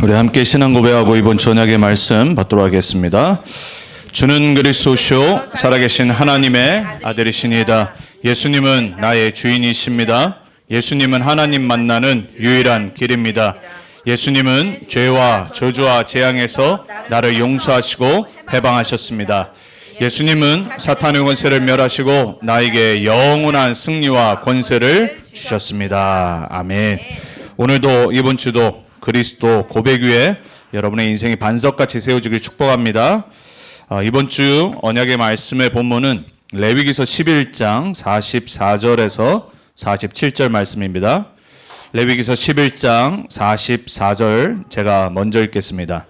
우리 함께 신앙 고백하고 이번 저녁의 말씀 받도록 하겠습니다. 주는 그리스도시요 살아계신 하나님의 아들이시니이다. 예수님은 나의 주인이십니다. 예수님은 하나님 만나는 유일한 길입니다. 예수님은 죄와 저주와 재앙에서 나를 용서하시고 해방하셨습니다. 예수님은 사탄의 권세를 멸하시고 나에게 영원한 승리와 권세를 주셨습니다. 아멘. 오늘도 이번 주도 그리스도 고백 위에 여러분의 인생이 반석같이 세워지길 축복합니다. 이번 주 언약의 말씀의 본문은 레위기서 11장 44절에서 47절 말씀입니다. 레위기서 11장 44절 제가 먼저 읽겠습니다.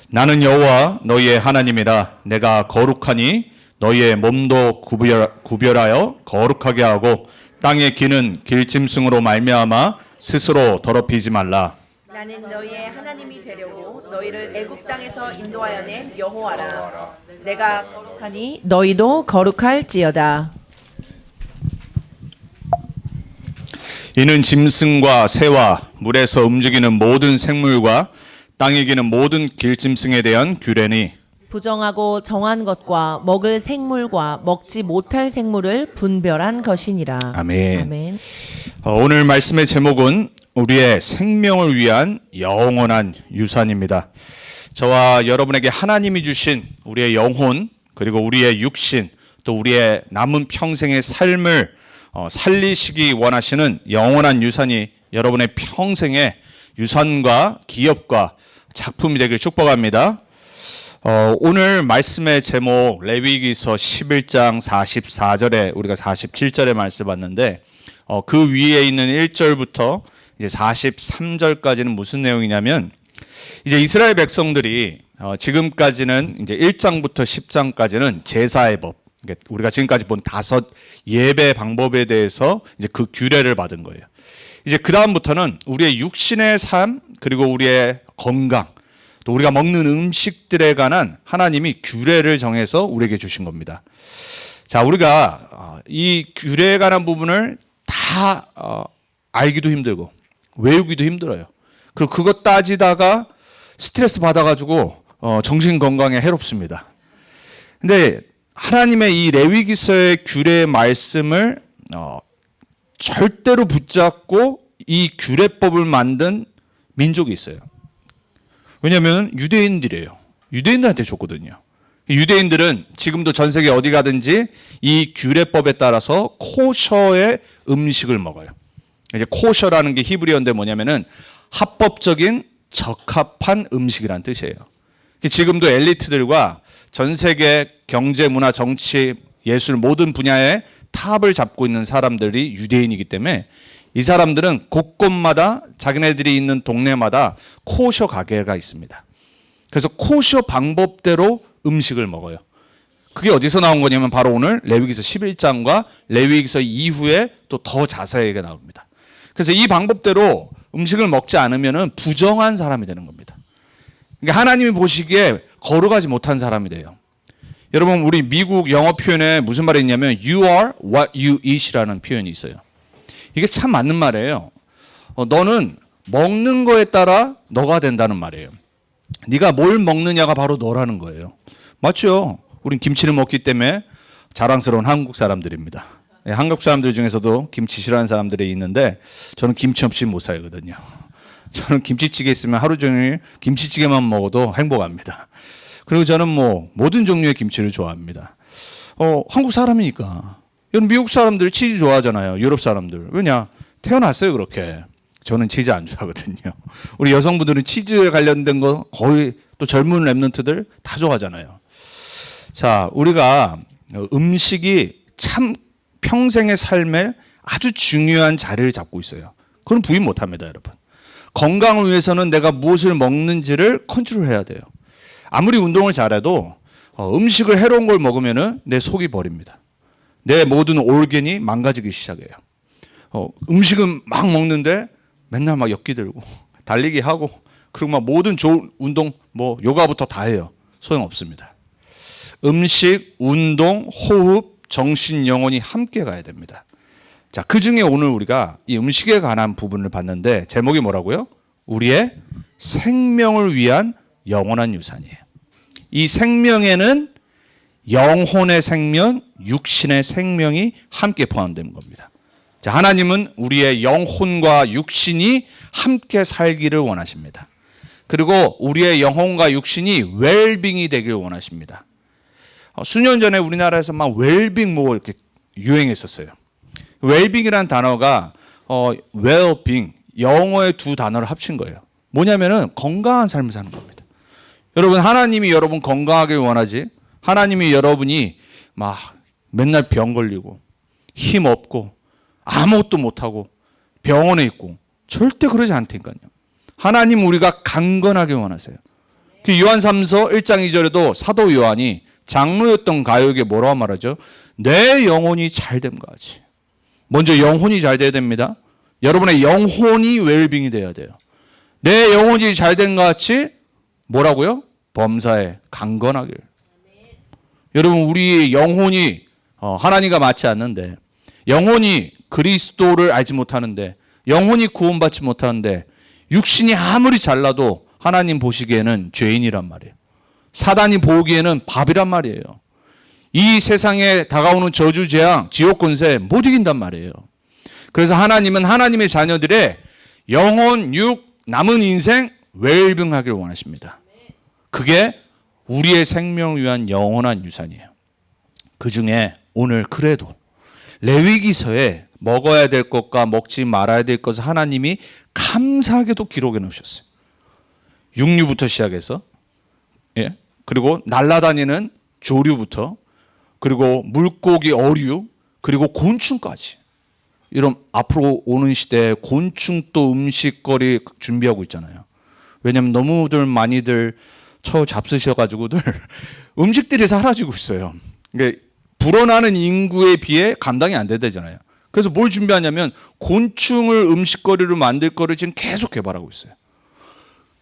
나는 여호와 너희의 하나님이라. 내가 거룩하니 너희의 몸도 구별하여 거룩하게 하고 땅에 기는 길짐승으로 말미암아 스스로 더럽히지 말라. 나는 너희의 하나님이 되려고 너희를 애굽 땅에서 인도하여 낸 여호와라. 내가 거룩하니 너희도 거룩할지어다. 이는 짐승과 새와 물에서 움직이는 모든 생물과 땅에 기는 모든 길짐승에 대한 규례니 부정하고 정한 것과 먹을 생물과 먹지 못할 생물을 분별한 것이니라. 아멘. 아멘. 오늘 말씀의 제목은 우리의 생명을 위한 영원한 유산입니다. 저와 여러분에게 하나님이 주신 우리의 영혼, 그리고 우리의 육신, 또 우리의 남은 평생의 삶을 살리시기 원하시는 영원한 유산이 여러분의 평생의 유산과 기업과 작품이 되길 축복합니다. 오늘 말씀의 제목 레위기서 11장 44절에 우리가 47절의 말씀을 봤는데 그 위에 있는 1절부터 이제 43절까지는 무슨 내용이냐면 이제 이스라엘 백성들이 지금까지는 이제 1장부터 10장까지는 제사의 법, 우리가 지금까지 본 5 예배 방법에 대해서 이제 그 규례를 받은 거예요. 이제 그 다음부터는 우리의 육신의 삶, 그리고 우리의 건강, 또 우리가 먹는 음식들에 관한 하나님이 규례를 정해서 우리에게 주신 겁니다. 자, 우리가 이 규례에 관한 부분을 다 알기도 힘들고 외우기도 힘들어요. 그리고 그것 따지다가 스트레스 받아가지고 정신 건강에 해롭습니다. 근데 하나님의 이 레위기서의 규례의 말씀을 절대로 붙잡고 이 규례법을 만든 민족이 있어요. 왜냐하면 유대인들이에요. 유대인들한테 줬거든요. 유대인들은 지금도 전 세계 어디 가든지 이 규례법에 따라서 코셔의 음식을 먹어요. 이제 코셔라는 게 히브리어인데 뭐냐면은 합법적인 적합한 음식이라는 뜻이에요. 지금도 엘리트들과 전 세계 경제, 문화, 정치, 예술 모든 분야의 탑을 잡고 있는 사람들이 유대인이기 때문에 이 사람들은 곳곳마다 자기네들이 있는 동네마다 코셔 가게가 있습니다. 그래서 코셔 방법대로 음식을 먹어요. 그게 어디서 나온 거냐면 바로 오늘 레위기서 11장과 레위기서 이후에 또 더 자세하게 나옵니다. 그래서 이 방법대로 음식을 먹지 않으면 부정한 사람이 되는 겁니다. 그러니까 하나님이 보시기에 거룩하지 못한 사람이 돼요. 여러분, 우리 미국 영어 표현에 무슨 말이 있냐면 You are what you eat이라는 표현이 있어요. 이게 참 맞는 말이에요. 너는 먹는 거에 따라 너가 된다는 말이에요. 네가 뭘 먹느냐가 바로 너라는 거예요. 맞죠? 우린 김치를 먹기 때문에 자랑스러운 한국 사람들입니다. 한국 사람들 중에서도 김치 싫어하는 사람들이 있는데 저는 김치 없이 못 살거든요. 저는 김치찌개 있으면 하루 종일 김치찌개만 먹어도 행복합니다. 그리고 저는 모든 종류의 김치를 좋아합니다. 한국 사람이니까. 여러분, 미국 사람들 치즈 좋아하잖아요. 유럽 사람들. 왜냐? 태어났어요, 그렇게. 저는 치즈 안 좋아하거든요. 우리 여성분들은 치즈에 관련된 거 거의 또 젊은 랩런트들 다 좋아하잖아요. 자, 우리가 음식이 참 평생의 삶에 아주 중요한 자리를 잡고 있어요. 그건 부인 못합니다, 여러분. 건강을 위해서는 내가 무엇을 먹는지를 컨트롤해야 돼요. 아무리 운동을 잘해도 음식을 해로운 걸 먹으면 내 속이 버립니다. 내 모든 올겐이 망가지기 시작해요. 음식은 막 먹는데 맨날 막 엽기 들고 달리기 하고 그리고 막 모든 좋은 운동 요가부터 다 해요. 소용없습니다. 음식, 운동, 호흡, 정신, 영혼이 함께 가야 됩니다. 자, 그 중에 오늘 우리가 이 음식에 관한 부분을 봤는데 제목이 뭐라고요? 우리의 생명을 위한 영원한 유산이에요. 이 생명에는 영혼의 생명, 육신의 생명이 함께 포함된 겁니다. 자, 하나님은 우리의 영혼과 육신이 함께 살기를 원하십니다. 그리고 우리의 영혼과 육신이 웰빙이 되길 원하십니다. 수년 전에 우리나라에서 막 웰빙 뭐 이렇게 유행했었어요. 웰빙이라는 단어가 웰빙, 영어의 두 단어를 합친 거예요. 뭐냐면은 건강한 삶을 사는 겁니다. 여러분, 하나님이 여러분 건강하길 원하지, 하나님이 여러분이 막 맨날 병 걸리고 힘 없고 아무것도 못하고 병원에 있고 절대 그러지 않다니까요. 하나님 우리가 강건하게 원하세요. 그 요한 3서 1장 2절에도 사도 요한이 장로였던 가요에게 뭐라고 말하죠? 내 영혼이 잘됨과 같이. 먼저 영혼이 잘 돼야 됩니다. 여러분의 영혼이 웰빙이 돼야 돼요. 내 영혼이 잘된 것 같이 뭐라고요? 범사에 강건하길. 여러분, 우리의 영혼이 하나님과 맞지 않는데, 영혼이 그리스도를 알지 못하는데, 영혼이 구원받지 못하는데, 육신이 아무리 잘나도 하나님 보시기에는 죄인이란 말이에요. 사단이 보기에는 밥이란 말이에요. 이 세상에 다가오는 저주, 재앙, 지옥 권세 못 이긴단 말이에요. 그래서 하나님은 하나님의 자녀들의 영혼, 육, 남은 인생 웰빙하기를 원하십니다. 그게 우리의 생명을 위한 영원한 유산이에요. 그 중에 오늘 그래도 레위기서에 먹어야 될 것과 먹지 말아야 될 것을 하나님이 감사하게도 기록해 놓으셨어요. 육류부터 시작해서, 예, 그리고 날아다니는 조류부터, 그리고 물고기, 어류, 그리고 곤충까지. 이런 앞으로 오는 시대에 곤충도 음식거리 준비하고 있잖아요. 왜냐하면 너무들 많이들 처 잡수셔가지고들 음식들이 사라지고 있어요. 그러니까 불어나는 인구에 비해 감당이 안 되잖아요. 그래서 뭘 준비하냐면 곤충을 음식거리로 만들 거를 지금 계속 개발하고 있어요.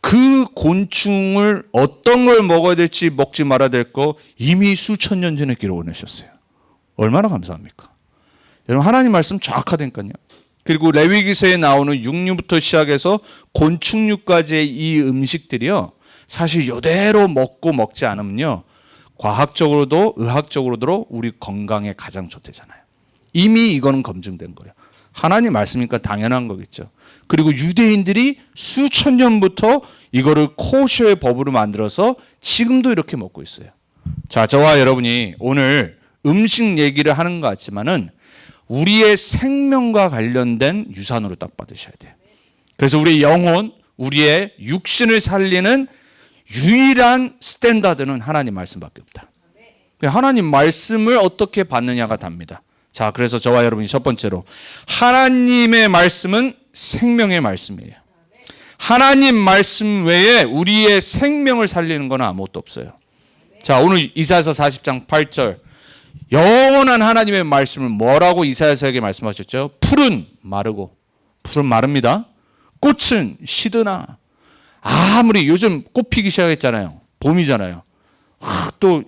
그 곤충을 어떤 걸 먹어야 될지 먹지 말아야 될 거 이미 수천 년 전에 기록을 내셨어요. 얼마나 감사합니까? 여러분, 하나님 말씀 정확하다니까요. 그리고 레위기서에 나오는 육류부터 시작해서 곤충류까지의 이 음식들이요, 사실 이대로 먹고 먹지 않으면요, 과학적으로도 의학적으로도 우리 건강에 가장 좋대잖아요. 이미 이거는 검증된 거예요. 하나님 말씀이니까 당연한 거겠죠. 그리고 유대인들이 수천 년부터 이거를 코셔의 법으로 만들어서 지금도 이렇게 먹고 있어요. 자, 저와 여러분이 오늘 음식 얘기를 하는 것 같지만은 우리의 생명과 관련된 유산으로 딱 받으셔야 돼요. 그래서 우리의 영혼, 우리의 육신을 살리는 유일한 스탠다드는 하나님 말씀밖에 없다. 하나님 말씀을 어떻게 받느냐가 답니다. 자, 그래서 저와 여러분이 첫 번째로 하나님의 말씀은 생명의 말씀이에요. 하나님 말씀 외에 우리의 생명을 살리는 건 아무것도 없어요. 자, 오늘 이사야서 40장 8절, 영원한 하나님의 말씀을 뭐라고 이사야서에게 말씀하셨죠? 풀은 마르고, 풀은 마릅니다. 꽃은 시드나. 아무리 요즘 꽃 피기 시작했잖아요. 봄이잖아요. 또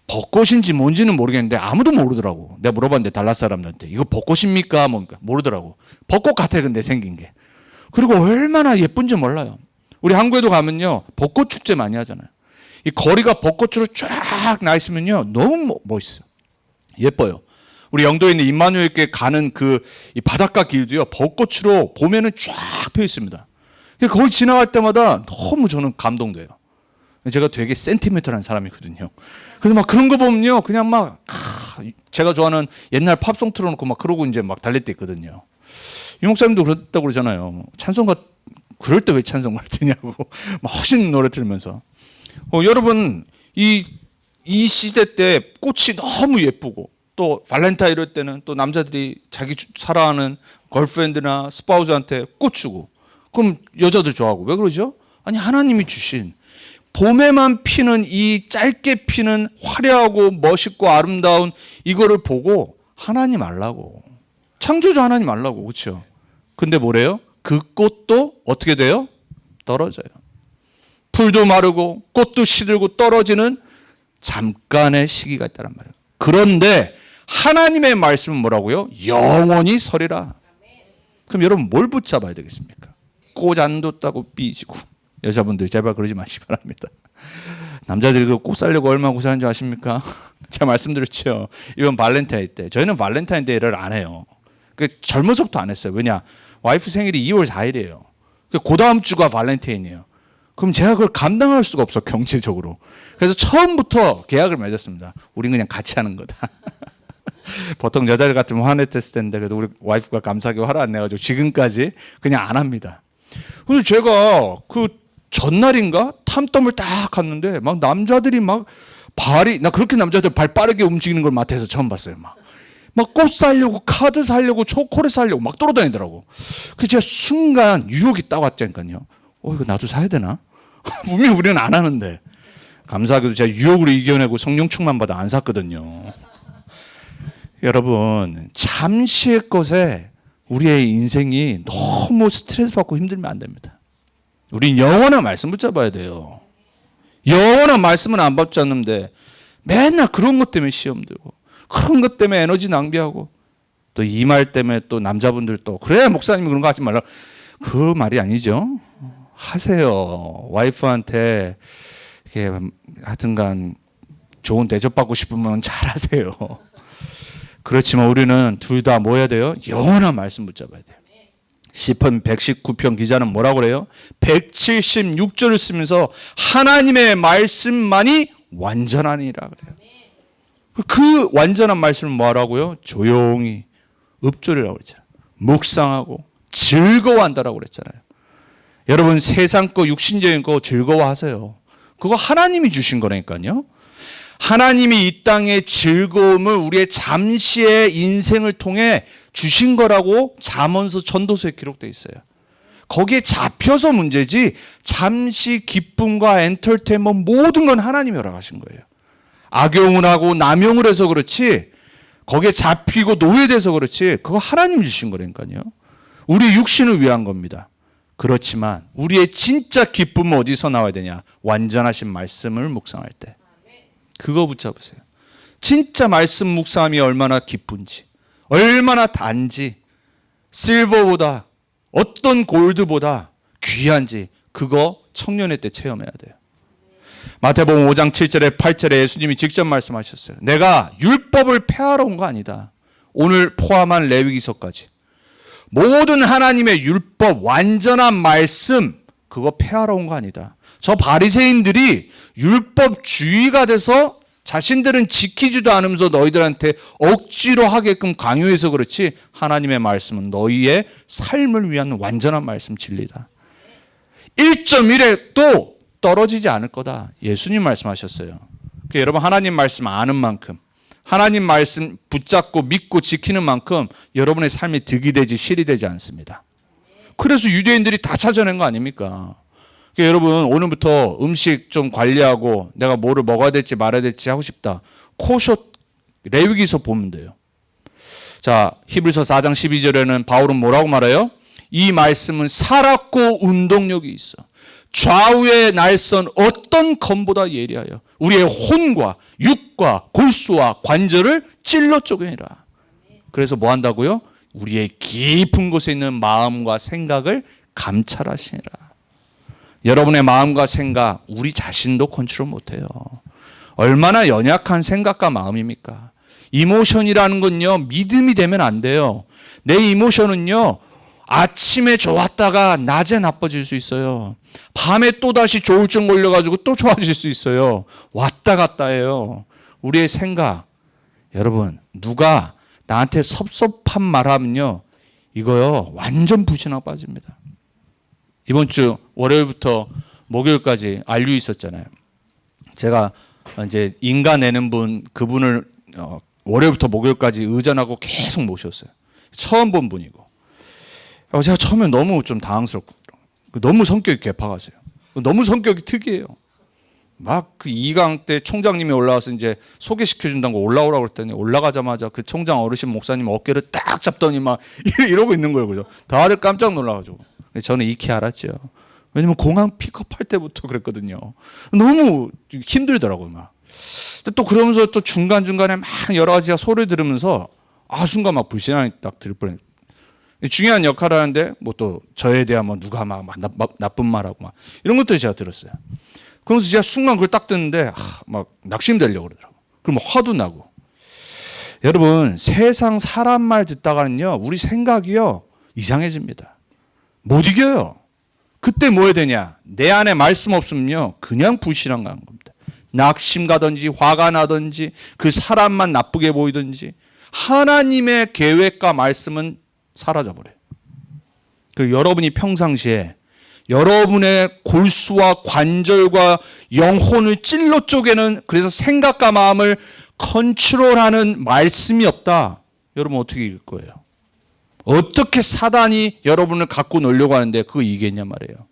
벚꽃인지 뭔지는 모르겠는데 아무도 모르더라고. 내가 물어봤는데 달랏 사람들한테 이거 벚꽃입니까? 뭡니까? 모르더라고. 벚꽃 같아 근데 생긴 게. 그리고 얼마나 예쁜지 몰라요. 우리 한국에도 가면요, 벚꽃 축제 많이 하잖아요. 이 거리가 벚꽃으로 쫙 나 있으면요, 너무 멋있어요. 예뻐요. 우리 영도에 있는 임마누엘교회 가는 이 바닷가 길도요, 벚꽃으로 봄에는 쫙 펴 있습니다. 거기 지나갈 때마다 너무 저는 감동돼요. 제가 되게 센티멘탈한 사람이거든요. 그래서 막 그런 거 보면요, 그냥 막 제가 좋아하는 옛날 팝송 틀어놓고 막 그러고 이제 막 달릴 때 있거든요. 유 목사님도 그랬다고 그러잖아요. 찬송가 그럴 때 왜 찬송가를 듣냐고 막 멋있는 노래 들으면서. 여러분, 이 시대 때 꽃이 너무 예쁘고, 또 발렌타인 이럴 때는 또 남자들이 자기 사랑하는 걸프렌드나 스파우즈한테 꽃 주고, 그럼 여자들 좋아하고. 왜 그러죠? 아니, 하나님이 주신 봄에만 피는 이 짧게 피는 화려하고 멋있고 아름다운 이거를 보고 하나님 알라고, 창조주 하나님 알라고. 그렇죠? 근데 뭐래요? 그 꽃도 어떻게 돼요? 떨어져요. 풀도 마르고 꽃도 시들고 떨어지는 잠깐의 시기가 있다는 말이에요. 그런데 하나님의 말씀은 뭐라고요? 영원히 서리라. 그럼 여러분 뭘 붙잡아야 되겠습니까? 꽃 안 뒀다고 삐지고. 여자분들 제발 그러지 마시기 바랍니다. 남자들이 그 꽃 살려고 얼마나 고생하는 줄 아십니까? 제가 말씀드렸죠. 이번 발렌타인 때. 저희는 발렌타인데이를 안 해요. 그 젊어서부터 안 했어요. 왜냐? 와이프 생일이 2월 4일이에요. 그 다음 주가 발렌타인이에요. 그럼 제가 그걸 감당할 수가 없어, 경제적으로. 그래서 처음부터 계약을 맺었습니다. 우린 그냥 같이 하는 거다. 보통 여자들 같으면 화냈을 텐데 그래도 우리 와이프가 감사하게 화를 안 내가지고 지금까지 그냥 안 합니다. 근데 제가 그 전날인가 탐덤을 딱 갔는데 막 남자들이 막 발이, 나 그렇게 남자들 발 빠르게 움직이는 걸 마트에서 처음 봤어요. 막 꽃 사려고, 카드 사려고, 초콜릿 사려고 막 돌아다니더라고. 그래서 제가 순간 유혹이 딱 왔자니까요. 이거 나도 사야 되나? 분명히 우리는 안 하는데. 감사하게도 제가 유혹으로 이겨내고 성령 충만 받아 안 샀거든요. 여러분, 잠시의 것에 우리의 인생이 너무 스트레스 받고 힘들면 안 됩니다. 우린 영원한 말씀 붙잡아야 돼요. 영원한 말씀은 안 붙잡는데 맨날 그런 것 때문에 시험 들고 그런 것 때문에 에너지 낭비하고 또 이 말 때문에 또 남자분들 또 그래 목사님이 그런 거 하지 말라. 그 말이 아니죠. 하세요. 와이프한테 이렇게 하여튼간 좋은 대접받고 싶으면 잘하세요. 그렇지만 우리는 둘 다 뭐 해야 돼요? 영원한 말씀 붙잡아야 돼요. 시편 119편 기자는 뭐라고 그래요? 176절을 쓰면서 하나님의 말씀만이 완전하니라 그래요. 그 완전한 말씀을 뭐하라고요? 조용히 읊조리라고 그랬잖아요. 묵상하고 즐거워한다라고 그랬잖아요. 여러분 세상 거 육신적인 거 즐거워하세요. 그거 하나님이 주신 거라니까요. 하나님이 이 땅의 즐거움을 우리의 잠시의 인생을 통해 주신 거라고 잠언서 전도서에 기록되어 있어요. 거기에 잡혀서 문제지 잠시 기쁨과 엔터테인먼트 모든 건 하나님이 허락하신 거예요. 악용을 하고 남용을 해서 그렇지 거기에 잡히고 노예돼서 그렇지 그거 하나님 주신 거라니까요. 우리 육신을 위한 겁니다. 그렇지만 우리의 진짜 기쁨은 어디서 나와야 되냐? 완전하신 말씀을 묵상할 때. 그거 붙잡으세요. 진짜 말씀 묵상함이 얼마나 기쁜지, 얼마나 단지, 실버보다 어떤 골드보다 귀한지 그거 청년의 때 체험해야 돼요. 마태복음 5장 7절에 8절에 예수님이 직접 말씀하셨어요. 내가 율법을 폐하러 온 거 아니다. 오늘 포함한 레위기서까지 모든 하나님의 율법 완전한 말씀 그거 폐하러 온 거 아니다. 저 바리새인들이 율법주의가 돼서 자신들은 지키지도 않으면서 너희들한테 억지로 하게끔 강요해서 그렇지 하나님의 말씀은 너희의 삶을 위한 완전한 말씀 진리다. 1.1에 또 떨어지지 않을 거다. 예수님 말씀하셨어요. 그러니까 여러분 하나님 말씀 아는 만큼 하나님 말씀 붙잡고 믿고 지키는 만큼 여러분의 삶이 득이 되지 실이 되지 않습니다. 그래서 유대인들이 다 찾아낸 거 아닙니까? 그러니까 여러분 오늘부터 음식 좀 관리하고 내가 뭐를 먹어야 될지 말아야 될지 하고 싶다. 코숏 레위기서 보면 돼요. 자, 히브리서 4장 12절에는 바울은 뭐라고 말해요? 이 말씀은 살았고 운동력이 있어. 좌우의 날선 어떤 검보다 예리하여 우리의 혼과 육과 골수와 관절을 찔러 쪼개니라. 그래서 뭐 한다고요? 우리의 깊은 곳에 있는 마음과 생각을 감찰하시니라. 여러분의 마음과 생각 우리 자신도 컨트롤 못해요. 얼마나 연약한 생각과 마음입니까? 이모션이라는 건요 믿음이 되면 안 돼요. 내 이모션은요 아침에 좋았다가 낮에 나빠질 수 있어요. 밤에 또다시 조울증 걸려가지고 또 좋아질 수 있어요. 왔다 갔다 해요. 우리의 생각 여러분 누가 나한테 섭섭한 말하면요 이거요 완전 불신하고 빠집니다. 이번 주 월요일부터 목요일까지 알류 있었잖아요. 제가 이제 인가 내는 분 그분을 월요일부터 목요일까지 의전하고 계속 모셨어요. 처음 본 분이고 제가 처음에 너무 좀 당황스럽고 너무 성격이 개파가세요. 너무 성격이 특이해요. 막 그 2강 때 총장님이 올라와서 이제 소개시켜준다고 올라오라고 그랬더니 올라가자마자 그 총장 어르신 목사님 어깨를 딱 잡더니 막 이러고 있는 거예요. 그죠? 다들 깜짝 놀라가지고. 저는 익히 알았죠. 왜냐면 공항 픽업할 때부터 그랬거든요. 너무 힘들더라고요. 막. 또 그러면서 또 중간중간에 막 여러 가지 소리 들으면서 순간 막 불신앙이 딱 들 뻔했어요. 중요한 역할을 하는데 뭐 또 저에 대한 뭐 누가 막 나쁜 말하고 막 이런 것들을 제가 들었어요. 그러면서 제가 순간 그걸 딱 듣는데 막 낙심되려고 그러더라고요. 그럼 화도 나고. 여러분, 세상 사람 말 듣다가는요, 우리 생각이요 이상해집니다. 못 이겨요. 그때 뭐 해야 되냐? 내 안에 말씀 없으면요 그냥 불신앙 가는 겁니다. 낙심 가든지 화가 나든지 그 사람만 나쁘게 보이든지 하나님의 계획과 말씀은 사라져버려요. 그리고 여러분이 평상시에 여러분의 골수와 관절과 영혼을 찔러 쪼개는, 그래서 생각과 마음을 컨트롤하는 말씀이 없다. 여러분 어떻게 이길 거예요? 어떻게 사단이 여러분을 갖고 놀려고 하는데 그거 이기겠냐 말이에요.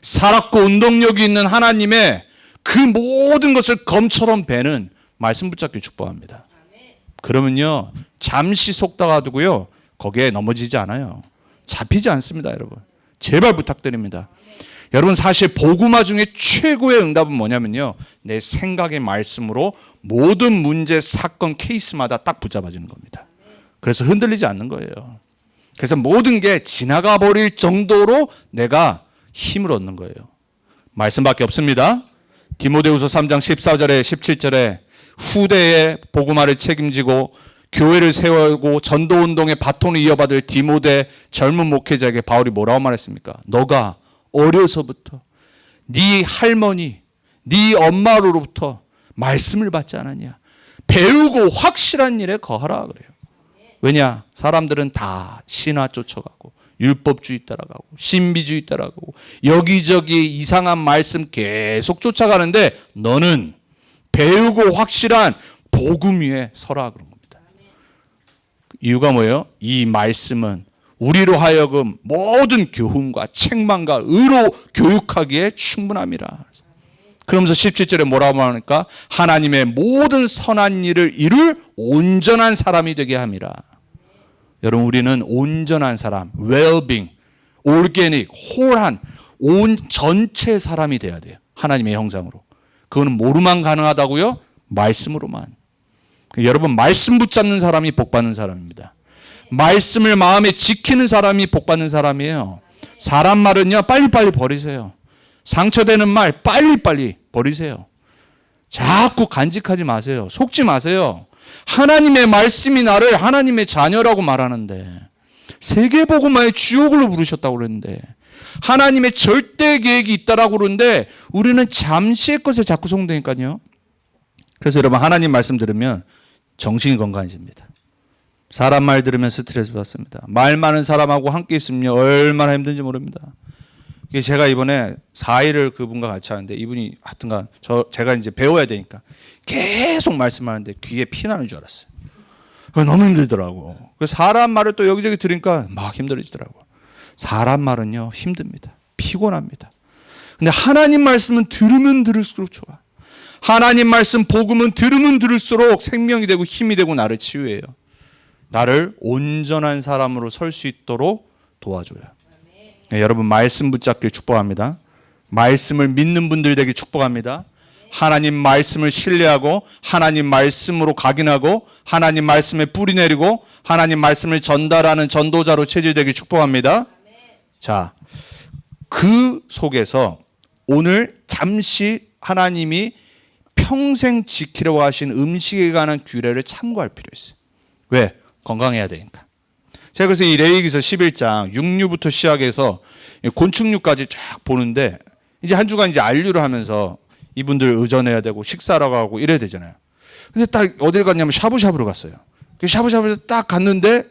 살았고 운동력이 있는 하나님의 그 모든 것을 검처럼 베는 말씀 붙잡기 축복합니다. 그러면요 잠시 속다가 두고요 거기에 넘어지지 않아요. 잡히지 않습니다. 여러분 제발 부탁드립니다. 여러분 사실 복음화 중에 최고의 응답은 뭐냐면요, 내 생각의 말씀으로 모든 문제, 사건, 케이스마다 딱 붙잡아지는 겁니다. 그래서 흔들리지 않는 거예요. 그래서 모든 게 지나가 버릴 정도로 내가 힘을 얻는 거예요. 말씀밖에 없습니다. 디모데후서 3장 14절에 17절에 후대에 복음화를 책임지고 교회를 세우고 전도운동의 바톤을 이어받을 디모데 젊은 목회자에게 바울이 뭐라고 말했습니까? 너가 어려서부터 네 할머니, 네 엄마로부터 말씀을 받지 않았냐? 배우고 확실한 일에 거하라 그래요. 왜냐? 사람들은 다 신화 쫓아가고 율법주의 따라가고 신비주의 따라가고 여기저기 이상한 말씀 계속 쫓아가는데 너는 배우고 확실한 복음 위에 서라 그런 겁니다. 이유가 뭐예요? 이 말씀은 우리로 하여금 모든 교훈과 책망과 의로 교육하기에 충분함이라. 그러면서 17절에 뭐라고 하니까 하나님의 모든 선한 일을 이룰 온전한 사람이 되게 함이라. 여러분 우리는 온전한 사람, well-being, organic, 홀한 온 전체 사람이 돼야 돼요. 하나님의 형상으로. 그거는 뭐로만 가능하다고요? 말씀으로만. 여러분 말씀 붙잡는 사람이 복받는 사람입니다. 말씀을 마음에 지키는 사람이 복받는 사람이에요. 사람 말은요 빨리빨리 버리세요. 상처되는 말 빨리빨리 버리세요. 자꾸 간직하지 마세요. 속지 마세요. 하나님의 말씀이 나를 하나님의 자녀라고 말하는데, 세계복음화의 주역으로 부르셨다고 그랬는데, 하나님의 절대 계획이 있다라고 그러는데 우리는 잠시의 것에 자꾸 송되니까요. 그래서 여러분 하나님 말씀 들으면 정신이 건강해집니다. 사람 말 들으면 스트레스 받습니다. 말 많은 사람하고 함께 있으면 얼마나 힘든지 모릅니다. 제가 이번에 4일을 그분과 같이 하는데 이분이 하여튼간 제가 이제 배워야 되니까 계속 말씀하는데 귀에 피 나는 줄 알았어요. 너무 힘들더라고. 사람 말을 또 여기저기 들으니까 막 힘들어지더라고. 사람 말은요 힘듭니다. 피곤합니다. 근데 하나님 말씀은 들으면 들을수록 좋아. 하나님 말씀 복음은 들으면 들을수록 생명이 되고 힘이 되고 나를 치유해요. 나를 온전한 사람으로 설 수 있도록 도와줘요. 네, 여러분 말씀 붙잡길 축복합니다. 말씀을 믿는 분들 되길 축복합니다. 하나님 말씀을 신뢰하고 하나님 말씀으로 각인하고 하나님 말씀에 뿌리 내리고 하나님 말씀을 전달하는 전도자로 체질되길 축복합니다. 자, 그 속에서 오늘 잠시 하나님이 평생 지키려고 하신 음식에 관한 규례를 참고할 필요 있어요. 왜? 건강해야 되니까. 제가 그래서 이 레위기서 11장 6류부터 시작해서 곤충류까지 쫙 보는데 이제 한 주간 이제 안류를 하면서 이분들 의존해야 되고 식사라고 하고 이래야 되잖아요. 근데 딱 어딜 갔냐면 샤브샤브로 갔어요. 샤브샤브에 딱 갔는데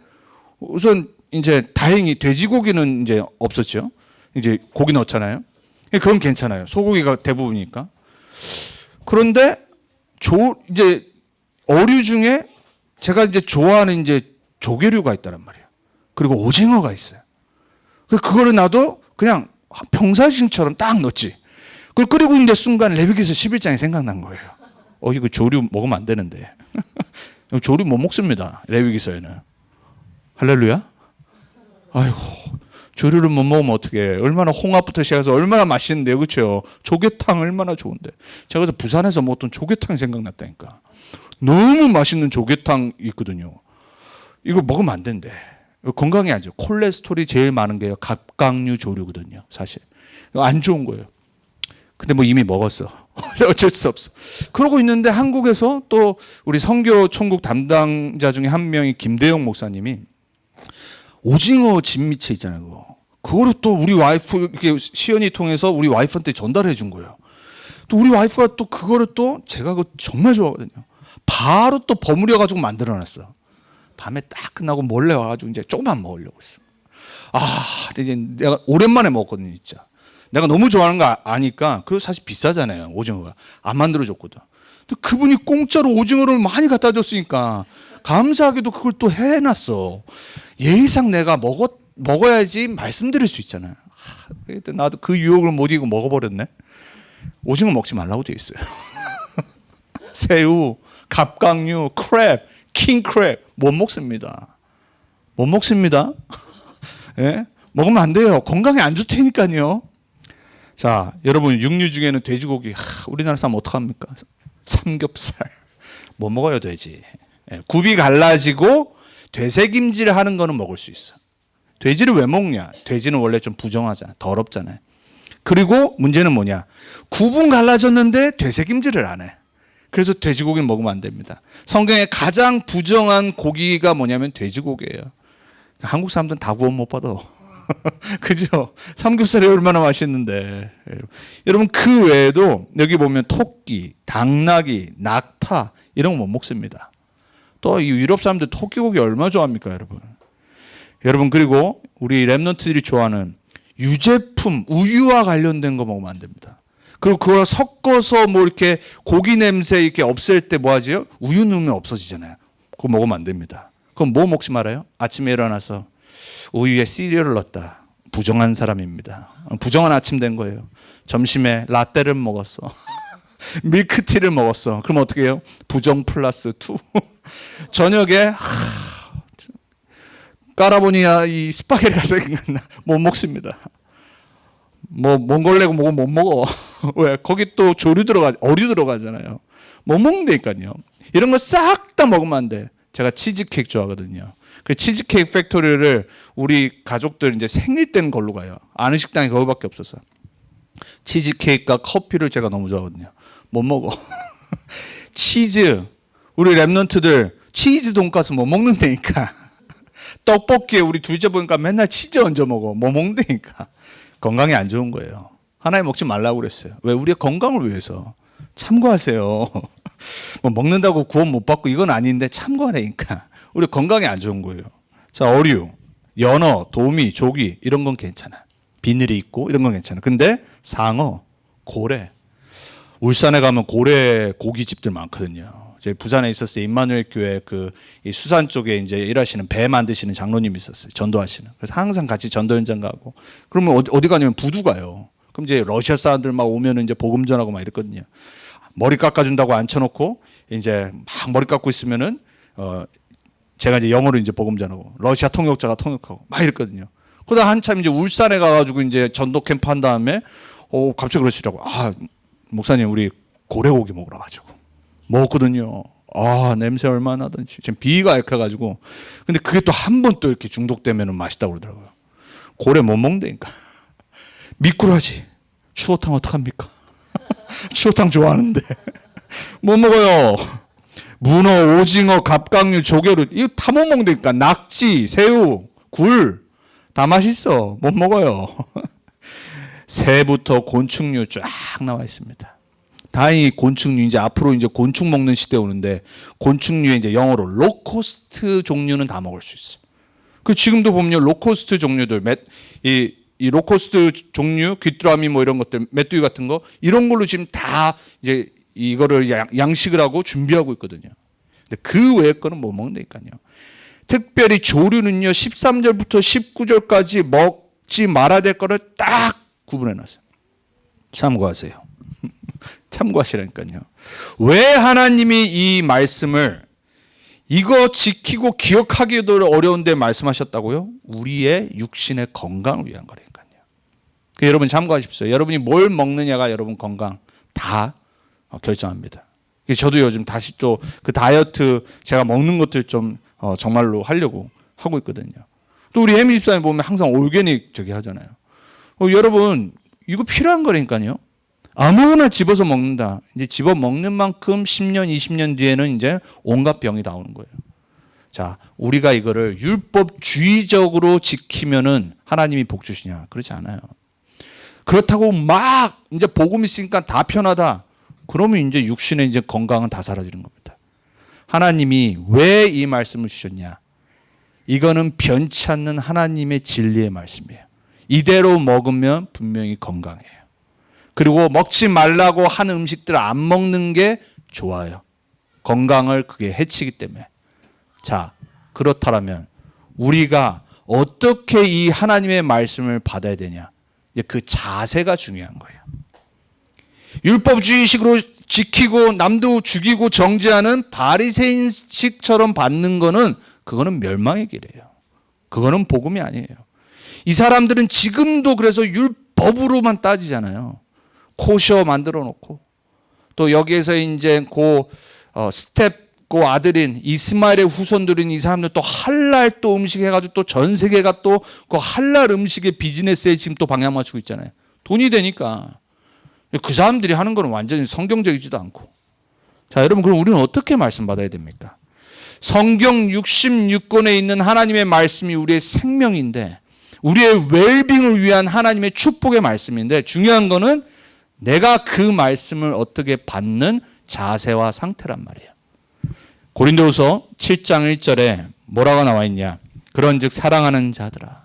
우선 이제 다행히 돼지고기는 이제 없었죠. 이제 고기 넣었잖아요. 그건 괜찮아요. 소고기가 대부분이니까. 그런데 이제 어류 중에 제가 이제 좋아하는 이제 조개류가 있다란 말이에요. 그리고 오징어가 있어요. 그거를 나도 그냥 평사심처럼 딱 넣었지. 그걸 끓이고 있는데 순간 레위기서 11장이 생각난 거예요. 이거 조류 먹으면 안 되는데. 조류 못 먹습니다. 레위기서에는. 할렐루야. 아이고, 조류를 못 먹으면 어떡해. 얼마나 홍합부터 시작해서 얼마나 맛있는데요. 그렇죠? 조개탕 얼마나 좋은데. 제가 그래서 부산에서 먹었던 조개탕이 생각났다니까. 너무 맛있는 조개탕 있거든요. 이거 먹으면 안 된대. 건강에 안 좋아요. 콜레스테롤이 제일 많은 게요. 갑각류 조류거든요. 사실. 안 좋은 거예요. 근데 뭐 이미 먹었어. 어쩔 수 없어. 그러고 있는데 한국에서 또 우리 선교 총국 담당자 중에 한 명이 김대영 목사님이 오징어 진미채 있잖아요. 그거를 또 우리 와이프 이렇게 시연이 통해서 우리 와이프한테 전달해 준 거예요. 또 우리 와이프가 또 그거를 또 제가 그거 정말 좋아하거든요. 바로 또 버무려 가지고 만들어 놨어. 밤에 딱 끝나고 몰래 와가지고 이제 조금만 먹으려고 했어. 이제 내가 오랜만에 먹었거든요, 진짜. 내가 너무 좋아하는 거 아니까. 그리고 사실 비싸잖아요, 오징어가. 안 만들어줬거든. 근데 그분이 공짜로 오징어를 많이 갖다 줬으니까 감사하게도 그걸 또 해놨어. 예의상 내가 먹어야지 말씀드릴 수 있잖아요. 나도 그 유혹을 못 이기고 먹어버렸네. 오징어 먹지 말라고 돼 있어요. 새우, 갑각류, 크랩, 킹크랩 못 먹습니다. 못 먹습니다. 예? 먹으면 안 돼요. 건강에 안 좋다니까요. 자, 여러분 육류 중에는 돼지고기 우리나라 사람 어떡합니까? 삼겹살 못 먹어요, 돼지. 예, 굽이 갈라지고 되새김질 하는 거는 먹을 수 있어. 돼지를 왜 먹냐? 돼지는 원래 좀 부정하잖아. 더럽잖아요. 그리고 문제는 뭐냐? 굽은 갈라졌는데 되새김질을 안 해. 그래서 돼지고기는 먹으면 안 됩니다. 성경에 가장 부정한 고기가 뭐냐면 돼지고기예요. 한국 사람들은 다 구원 못 받아. 그죠? 삼겹살이 얼마나 맛있는데. 여러분 그 외에도 여기 보면 토끼, 당나귀, 낙타 이런 거 못 먹습니다. 또 이 유럽 사람들 토끼고기 얼마나 좋아합니까, 여러분? 여러분 그리고 우리 랩런트들이 좋아하는 유제품, 우유와 관련된 거 먹으면 안 됩니다. 그리고 그걸 섞어서 뭐 이렇게 고기 냄새 이렇게 없앨 때 뭐 하지요? 우유 넣으면 없어지잖아요. 그거 먹으면 안 됩니다. 그럼 뭐 먹지 말아요? 아침에 일어나서 우유에 시리얼을 넣었다. 부정한 사람입니다. 부정한 아침 된 거예요. 점심에 라떼를 먹었어. 밀크티를 먹었어. 그럼 어떻게 해요? 부정 플러스 2. 저녁에 까라보니아 이 스파게티가 생각나. 못 먹습니다. 뭐 몽골레고 뭐고 못 먹어. 왜? 거기 또 어류 들어가잖아요. 못 먹는다니까요. 이런 거 싹 다 먹으면 안 돼. 제가 치즈케이크 좋아하거든요. 그 치즈케이크 팩토리를 우리 가족들 이제 생일 때는 걸로 가요. 아는 식당이 거기밖에 없어서. 치즈케이크가 커피를 제가 너무 좋아하거든요. 못 먹어. 치즈. 우리 랩런트들 치즈 돈가스 못 먹는다니까. 떡볶이에 우리 둘째 보니까 맨날 치즈 얹어 먹어. 못 먹는다니까. 건강에 안 좋은 거예요. 하나님 먹지 말라고 그랬어요. 왜? 우리의 건강을 위해서. 참고하세요. 뭐 먹는다고 구원 못 받고 이건 아닌데 참고하라니까. 우리 건강에 안 좋은 거예요. 자, 어류, 연어, 도미, 조기 이런 건 괜찮아. 비늘이 있고 이런 건 괜찮아. 근데 상어, 고래. 울산에 가면 고래 고깃집들 많거든요. 제 부산에 있었어요. 임마누엘 교회 이 수산 쪽에 이제 일하시는 배 만드시는 장로님이 있었어요. 전도하시는. 그래서 항상 같이 전도 현장 가고. 그러면 어디 가냐면 부두 가요. 그럼 이제 러시아 사람들 막 오면은 이제 복음 전하고 막 이랬거든요. 머리 깎아준다고 앉혀놓고 이제 막 머리 깎고 있으면은 제가 이제 영어로 이제 복음 전하고 러시아 통역자가 통역하고 막 이랬거든요. 그러다 한참 이제 울산에 가가지고 이제 전도 캠프 한 다음에 갑자기 그러시더라고. 목사님 우리 고래고기 먹으러 가지고. 먹었거든요. 냄새 얼마나 나던지. 지금 비위가 약해가지고. 근데 그게 또 한 번 또 이렇게 중독되면 맛있다고 그러더라고요. 고래 못 먹는다니까. 미꾸라지. 추어탕 어떡합니까? 추어탕 좋아하는데. 못 먹어요. 문어, 오징어, 갑각류, 조개를. 이거 다 못 먹는다니까. 낙지, 새우, 굴. 다 맛있어. 못 먹어요. 새부터 곤충류 쫙 나와 있습니다. 다행히 곤충류 이제 앞으로 이제 곤충 먹는 시대 오는데 곤충류에 이제 영어로 로코스트 종류는 다 먹을 수 있어요. 그 지금도 보면 로코스트 종류들 이 로코스트 종류 귀뚜라미 뭐 이런 것들 메뚜기 같은 거 이런 걸로 지금 다 이제 이거를 양식을 하고 준비하고 있거든요. 근데 그 외의 거는 못 먹는다니까요. 특별히 조류는요 13절부터 19절까지 먹지 말아야 될 거를 딱 구분해 놨어요. 참고하세요. 참고하시라니까요. 왜 하나님이 이 말씀을 이거 지키고 기억하기도 어려운데 말씀하셨다고요? 우리의 육신의 건강을 위한 거라니까요. 여러분 참고하십시오. 여러분이 뭘 먹느냐가 여러분 건강 다 결정합니다. 저도 요즘 다시 또 그 다이어트 제가 먹는 것들 좀 정말로 하려고 하고 있거든요. 또 우리 혜미 집사님 보면 항상 올게닉 저기 하잖아요. 여러분 이거 필요한 거라니까요. 아무거나 집어서 먹는다. 이제 집어 먹는 만큼 10년, 20년 뒤에는 이제 온갖 병이 나오는 거예요. 자, 우리가 이거를 율법주의적으로 지키면은 하나님이 복 주시냐? 그렇지 않아요. 그렇다고 막 이제 복음 있으니까 다 편하다. 그러면 이제 육신의 이제 건강은 다 사라지는 겁니다. 하나님이 왜 이 말씀을 주셨냐? 이거는 변치 않는 하나님의 진리의 말씀이에요. 이대로 먹으면 분명히 건강해요. 그리고 먹지 말라고 한 음식들을 안 먹는 게 좋아요. 건강을 그게 해치기 때문에. 자, 그렇다면 우리가 어떻게 이 하나님의 말씀을 받아야 되냐? 이제 그 자세가 중요한 거예요. 율법주의식으로 지키고 남도 죽이고 정죄하는 바리새인식처럼 받는 거는 그거는 멸망의 길이에요. 그거는 복음이 아니에요. 이 사람들은 지금도 그래서 율법으로만 따지잖아요. 코셔 만들어 놓고 또 여기에서 이제 스텝 고 아들인 이스마엘의 후손들인 이 사람들 또 할랄 또 음식 해가지고 또 전 세계가 또 그 할랄 음식의 비즈니스에 지금 또 방향 맞추고 있잖아요. 돈이 되니까 그 사람들이 하는 거는 완전히 성경적이지도 않고. 자, 여러분 그럼 우리는 어떻게 말씀 받아야 됩니까? 성경 66권에 있는 하나님의 말씀이 우리의 생명인데 우리의 웰빙을 위한 하나님의 축복의 말씀인데 중요한 거는 내가 그 말씀을 어떻게 받는 자세와 상태란 말이에요. 고린도후서 7장 1절에 뭐라고 나와 있냐? 그런즉 사랑하는 자들아,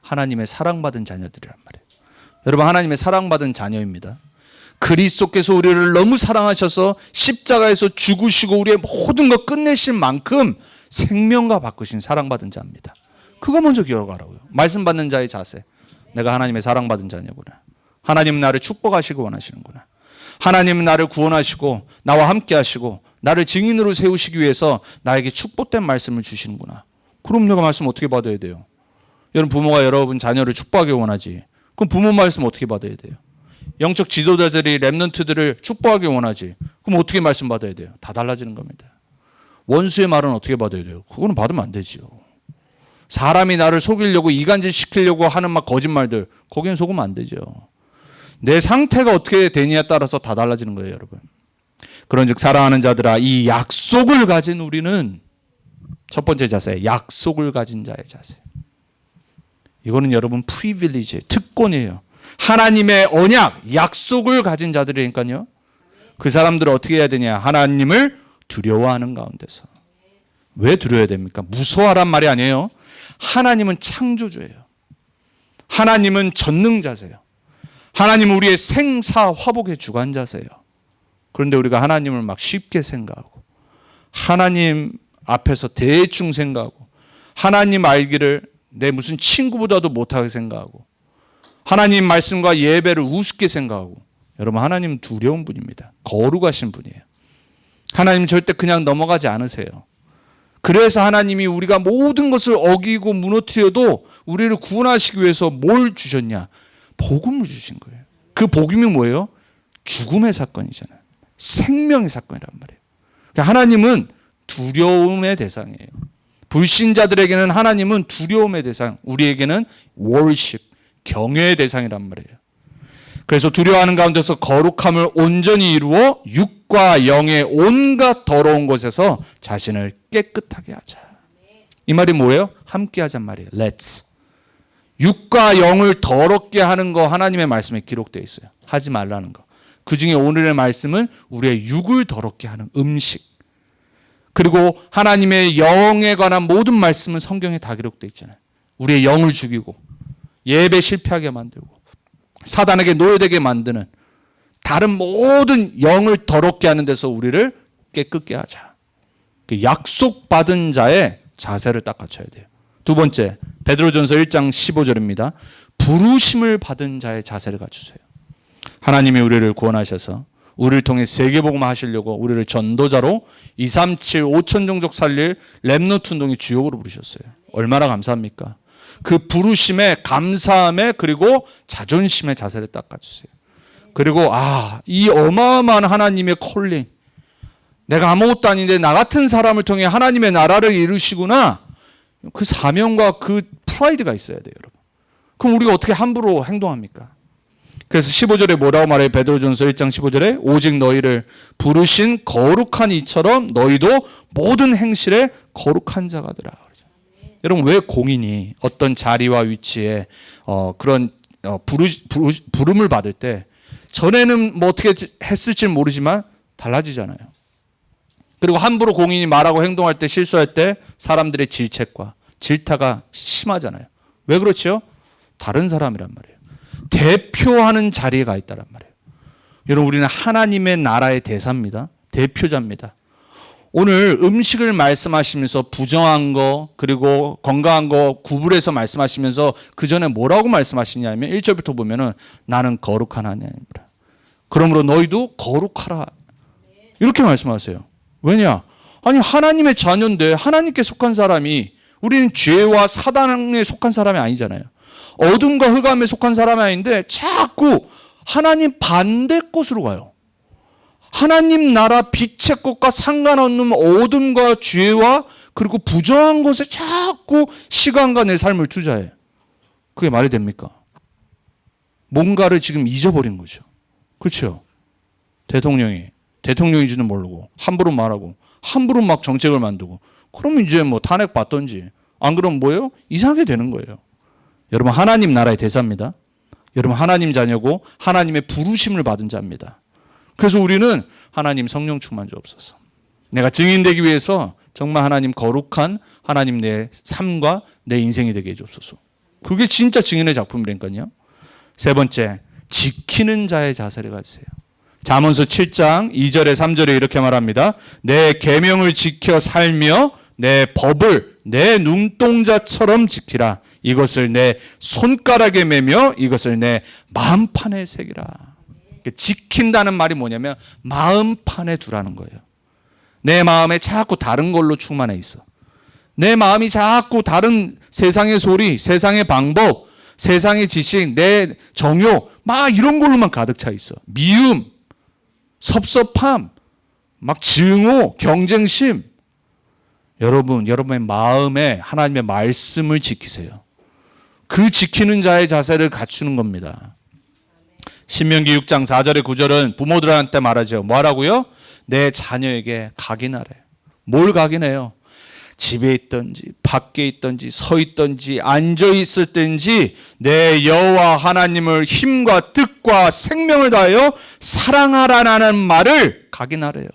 하나님의 사랑받은 자녀들이란 말이에요. 여러분 하나님의 사랑받은 자녀입니다. 그리스도께서 우리를 너무 사랑하셔서 십자가에서 죽으시고 우리의 모든 것 끝내실 만큼 생명과 바꾸신 사랑받은 자입니다. 그거 먼저 기억하라고요. 말씀 받는 자의 자세. 내가 하나님의 사랑받은 자녀구나. 하나님은 나를 축복하시고 원하시는구나. 하나님은 나를 구원하시고 나와 함께 하시고 나를 증인으로 세우시기 위해서 나에게 축복된 말씀을 주시는구나. 그럼 내가 말씀 어떻게 받아야 돼요? 여러분 부모가 여러분 자녀를 축복하기 원하지. 그럼 부모 말씀 어떻게 받아야 돼요? 영적 지도자들이 렘넌트들을 축복하기 원하지. 그럼 어떻게 말씀 받아야 돼요? 다 달라지는 겁니다. 원수의 말은 어떻게 받아야 돼요? 그거는 받으면 안 되지요. 사람이 나를 속이려고 이간질 시키려고 하는 막 거짓말들 거기는 속으면 안 되죠. 내 상태가 어떻게 되느냐에 따라서 다 달라지는 거예요, 여러분. 그런즉 사랑하는 자들아, 이 약속을 가진 우리는 첫 번째 자세, 약속을 가진 자의 자세. 이거는 여러분 프리빌리지, 특권이에요. 하나님의 언약, 약속을 가진 자들이니까요. 그 사람들은 어떻게 해야 되냐? 하나님을 두려워하는 가운데서. 왜 두려워야 됩니까? 무서워하란 말이 아니에요. 하나님은 창조주예요. 하나님은 전능자세요. 하나님은 우리의 생사 화복의 주관자세요. 그런데 우리가 하나님을 막 쉽게 생각하고 하나님 앞에서 대충 생각하고 하나님 알기를 내 무슨 친구보다도 못하게 생각하고 하나님 말씀과 예배를 우습게 생각하고 여러분 하나님은 두려운 분입니다. 거룩하신 분이에요. 하나님 절대 그냥 넘어가지 않으세요. 그래서 하나님이 우리가 모든 것을 어기고 무너뜨려도 우리를 구원하시기 위해서 뭘 주셨냐? 복음을 주신 거예요. 그 복음이 뭐예요? 죽음의 사건이잖아요. 생명의 사건이란 말이에요. 그러니까 하나님은 두려움의 대상이에요. 불신자들에게는 하나님은 두려움의 대상, 우리에게는 worship, 경외의 대상이란 말이에요. 그래서 두려워하는 가운데서 거룩함을 온전히 이루어 육과 영의 온갖 더러운 것에서 자신을 깨끗하게 하자. 이 말이 뭐예요? 함께 하잔 말이에요. Let's. 육과 영을 더럽게 하는 거 하나님의 말씀에 기록되어 있어요. 하지 말라는 거. 그중에 오늘의 말씀은 우리의 육을 더럽게 하는 음식. 그리고 하나님의 영에 관한 모든 말씀은 성경에 다 기록되어 있잖아요. 우리의 영을 죽이고 예배 실패하게 만들고 사단에게 노예되게 만드는 다른 모든 영을 더럽게 하는 데서 우리를 깨끗게 하자. 약속받은 자의 자세를 딱 갖춰야 돼요. 두 번째, 베드로전서 1장 15절입니다. 부르심을 받은 자의 자세를 갖추세요. 하나님이 우리를 구원하셔서 우리를 통해 세계복음 하시려고 우리를 전도자로 237, 5천 종족 살릴 렘넌트 운동의 주역으로 부르셨어요. 얼마나 감사합니까? 그 부르심에 감사함에 그리고 자존심의 자세를 딱 갖추세요. 그리고 이 어마어마한 하나님의 콜링, 내가 아무것도 아닌데 나 같은 사람을 통해 하나님의 나라를 이루시구나. 그 사명과 그 프라이드가 있어야 돼요, 여러분. 그럼 우리가 어떻게 함부로 행동합니까? 그래서 15절에 뭐라고 말해요? 베드로전서 1장 15절에 오직 너희를 부르신 거룩한 이처럼 너희도 모든 행실에 거룩한 자가 되라. 여러분, 왜 공인이 어떤 자리와 위치에 그런 부름을 받을 때 전에는 뭐 어떻게 했을지 모르지만 달라지잖아요. 그리고 함부로 공인이 말하고 행동할 때, 실수할 때 사람들의 질책과 질타가 심하잖아요. 왜 그렇죠? 다른 사람이란 말이에요. 대표하는 자리에 가 있다란 말이에요. 여러분, 우리는 하나님의 나라의 대사입니다. 대표자입니다. 오늘 음식을 말씀하시면서 부정한 거 그리고 건강한 거 구분해서 말씀하시면서 그 전에 뭐라고 말씀하시냐면 1절부터 보면은 나는 거룩한 하나님이라. 그러므로 너희도 거룩하라. 이렇게 말씀하세요. 왜냐? 아니, 하나님의 자녀인데 하나님께 속한 사람이, 우리는 죄와 사단에 속한 사람이 아니잖아요. 어둠과 흑암에 속한 사람이 아닌데 자꾸 하나님 반대 곳으로 가요. 하나님 나라 빛의 것과 상관없는 어둠과 죄와 그리고 부정한 것에 자꾸 시간과 내 삶을 투자해. 그게 말이 됩니까? 뭔가를 지금 잊어버린 거죠. 그렇죠? 대통령인지는 모르고 함부로 말하고 함부로 막 정책을 만들고, 그러면 이제 뭐 탄핵 받던지, 안 그러면 뭐예요? 이상하게 되는 거예요. 여러분, 하나님 나라의 대사입니다. 여러분, 하나님 자녀고 하나님의 부르심을 받은 자입니다. 그래서 우리는 하나님 성령 충만 주옵소서. 내가 증인되기 위해서 정말 하나님 거룩한 하나님 내 삶과 내 인생이 되게 해주옵소서. 그게 진짜 증인의 작품이라니까요. 세 번째, 지키는 자의 자세를 가지세요. 잠언서 7장 2절에 3절에 이렇게 말합니다. 내 계명을 지켜 살며 내 법을 내 눈동자처럼 지키라. 이것을 내 손가락에 매며 이것을 내 마음판에 새기라. 지킨다는 말이 뭐냐면 마음판에 두라는 거예요. 내 마음에 자꾸 다른 걸로 충만해 있어. 내 마음이 자꾸 다른 세상의 소리, 세상의 방법, 세상의 지식, 내 정욕 막 이런 걸로만 가득 차 있어. 미움, 섭섭함, 막 증오, 경쟁심. 여러분의 마음에 하나님의 말씀을 지키세요. 그 지키는 자의 자세를 갖추는 겁니다. 신명기 6장 4절에 9절은 부모들한테 말하죠. 뭐 하라고요? 내 자녀에게 각인하래. 뭘 각인해요? 집에 있든지 밖에 있든지 서 있든지 앉아 있을 때인지 내 여호와 하나님을 힘과 뜻과 생명을 다하여 사랑하라는 말을 각인하래요.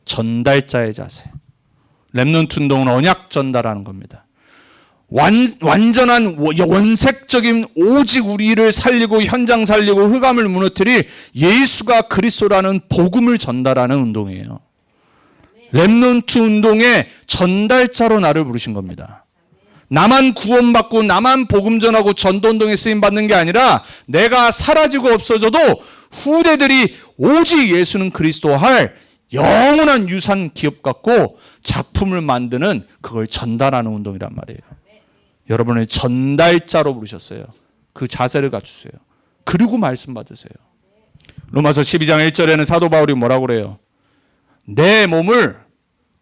전달자의 자세. 렘넌트 운동은 언약 전달하는 겁니다. 완전한 원색적인 오직 우리를 살리고 현장 살리고 흑암을 무너뜨릴 예수가 그리스도라는 복음을 전달하는 운동이에요. 렘넌트 운동의 전달자로 나를 부르신 겁니다. 나만 구원받고 나만 복음 전하고 전도운동에 쓰임받는 게 아니라 내가 사라지고 없어져도 후대들이 오직 예수는 그리스도 할 영원한 유산 기업 갖고 작품을 만드는, 그걸 전달하는 운동이란 말이에요. 여러분을 전달자로 부르셨어요. 그 자세를 갖추세요. 그리고 말씀 받으세요. 로마서 12장 1절에는 사도 바울이 뭐라고 그래요? 내 몸을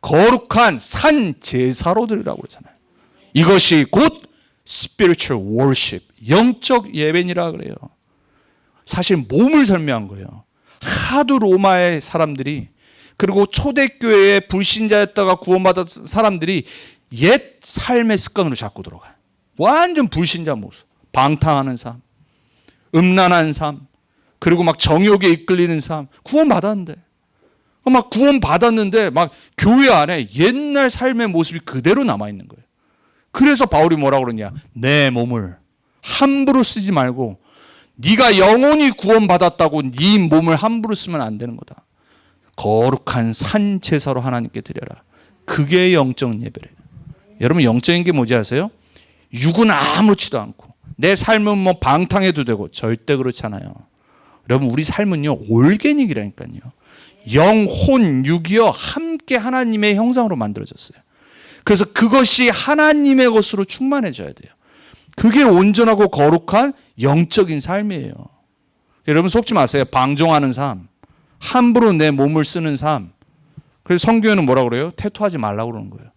거룩한 산 제사로 드리라고 그러잖아요. 이것이 곧 spiritual worship, 영적 예배니라 그래요. 사실 몸을 설명한 거예요. 하도 로마의 사람들이, 그리고 초대교회의 불신자였다가 구원받았던 사람들이 옛 삶의 습관으로 자꾸 들어가요. 완전 불신자 모습, 방탕하는 삶, 음란한 삶, 그리고 막 정욕에 이끌리는 삶. 구원받았는데 막 교회 안에 옛날 삶의 모습이 그대로 남아있는 거예요. 그래서 바울이 뭐라고 그러냐? 내 몸을 함부로 쓰지 말고, 네가 영원히 구원받았다고 네 몸을 함부로 쓰면 안 되는 거다. 거룩한 산 제사로 하나님께 드려라. 그게 영적 예배래요. 여러분, 영적인 게 뭔지 아세요? 육은 아무렇지도 않고 내 삶은 뭐 방탕해도 되고, 절대 그렇지 않아요. 여러분, 우리 삶은요 올게닉이라니까요. 영, 혼, 육이요 함께 하나님의 형상으로 만들어졌어요. 그래서 그것이 하나님의 것으로 충만해져야 돼요. 그게 온전하고 거룩한 영적인 삶이에요. 여러분, 속지 마세요. 방종하는 삶, 함부로 내 몸을 쓰는 삶. 그래서 성경에는 뭐라고 그래요? 태토하지 말라고 그러는 거예요.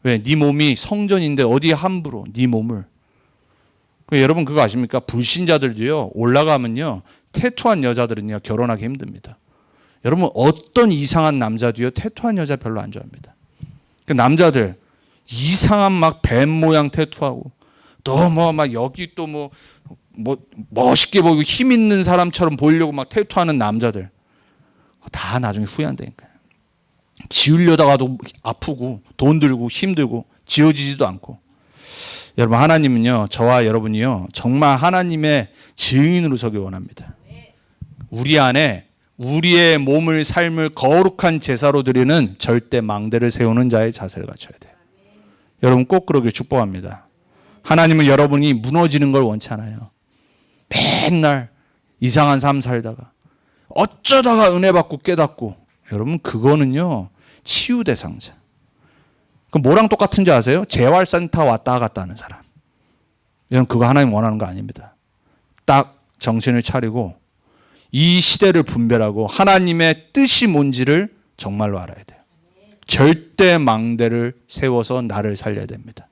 왜? 네 몸이 성전인데 어디 함부로 네 몸을. 여러분 그거 아십니까? 불신자들도요 올라가면요 태투한 여자들은요 결혼하기 힘듭니다. 여러분 어떤 이상한 남자도요 태투한 여자 별로 안 좋아합니다. 그 남자들 이상한 막 뱀 모양 태투하고 또 뭐 막 여기 또 뭐 멋있게 보이고 힘 있는 사람처럼 보이려고 막 태투하는 남자들 다 나중에 후회한다니까요. 지우려다가도 아프고 돈 들고 힘들고 지워지지도 않고. 여러분 하나님은요 저와 여러분이요 정말 하나님의 증인으로 서기 원합니다. 우리 안에 우리의 몸을 삶을 거룩한 제사로 드리는 절대 망대를 세우는 자의 자세를 갖춰야 돼요. 여러분 꼭 그러길 축복합니다. 하나님은 여러분이 무너지는 걸 원치 않아요. 맨날 이상한 삶 살다가 어쩌다가 은혜 받고 깨닫고 여러분 그거는요 치유 대상자. 그 뭐랑 똑같은지 아세요? 재활센터 왔다 갔다 하는 사람. 여러분 그거 하나님 원하는 거 아닙니다. 딱 정신을 차리고 이 시대를 분별하고 하나님의 뜻이 뭔지를 정말로 알아야 돼요. 절대 망대를 세워서 나를 살려야 됩니다.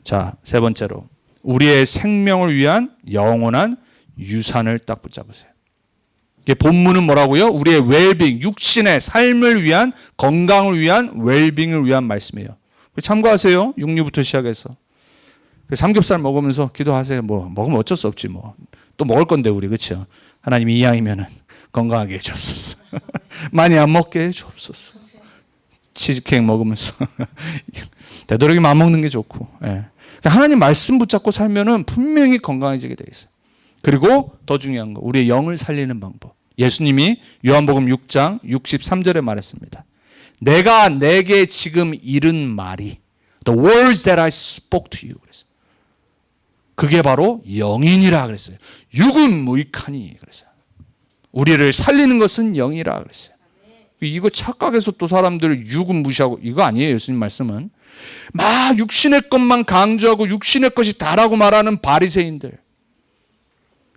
자, 세 번째로 우리의 생명을 위한 영원한 유산을 딱 붙잡으세요. 이게 본문은 뭐라고요? 우리의 웰빙, 육신의 삶을 위한 건강을 위한 웰빙을 위한 말씀이에요. 참고하세요. 육류부터 시작해서 삼겹살 먹으면서 기도하세요. 뭐 먹으면 어쩔 수 없지 뭐. 또 먹을 건데 우리 그렇죠? 하나님 이왕이면은 건강하게 해주옵소서. 많이 안 먹게 해주옵소서. 치즈케이크 먹으면서 되도록이면 안 먹는 게 좋고. 예. 하나님 말씀 붙잡고 살면은 분명히 건강해지게 돼 있어요. 그리고 더 중요한 거 우리의 영을 살리는 방법. 예수님이 요한복음 6장 63절에 말했습니다. 내가 내게 지금 이른 말이 The words that I spoke to you 그랬어요. 그게 바로 영이니라 그랬어요. 육은 무익하니 그랬어요. 우리를 살리는 것은 영이라 그랬어요. 이거 착각해서 또 사람들 육은 무시하고 이거 아니에요. 예수님 말씀은 막 육신의 것만 강조하고 육신의 것이 다라고 말하는 바리새인들